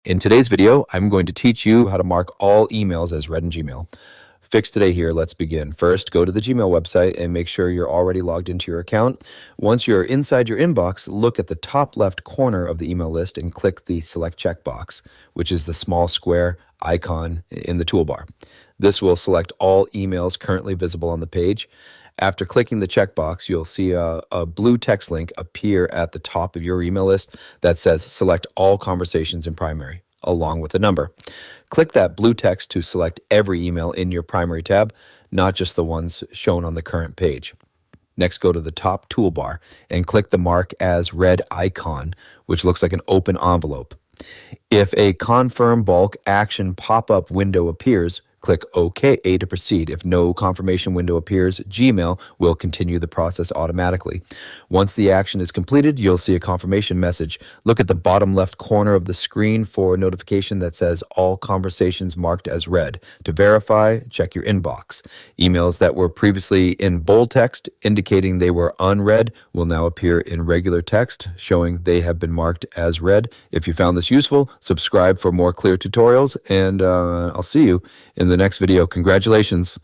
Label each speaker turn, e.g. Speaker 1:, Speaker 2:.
Speaker 1: In today's video, I'm going to teach you how to mark all emails as read in Gmail. Fix today here, let's begin. First, go to the Gmail website and make sure you're already logged into your account. Once you're inside your inbox, look at the top left corner of the email list and click the select checkbox, which is the small square icon in the toolbar. This will select all emails currently visible on the page. After clicking the checkbox, you'll see a blue text link appear at the top of your email list that says select all conversations in primary, along with a number. Click that blue text to select every email in your primary tab, not just the ones shown on the current page. Next, go to the top toolbar and click the mark as read icon, which looks like an open envelope. If a confirm bulk action pop-up window appears, click OK to proceed. If no confirmation window appears, Gmail will continue the process automatically. Once the action is completed, you'll see a confirmation message. Look at the bottom left corner of the screen for a notification that says all conversations marked as read. To verify, check your inbox. Emails that were previously in bold text indicating they were unread will now appear in regular text, showing they have been marked as read. If you found this useful, subscribe for more clear tutorials, and I'll see you in the next video. Congratulations.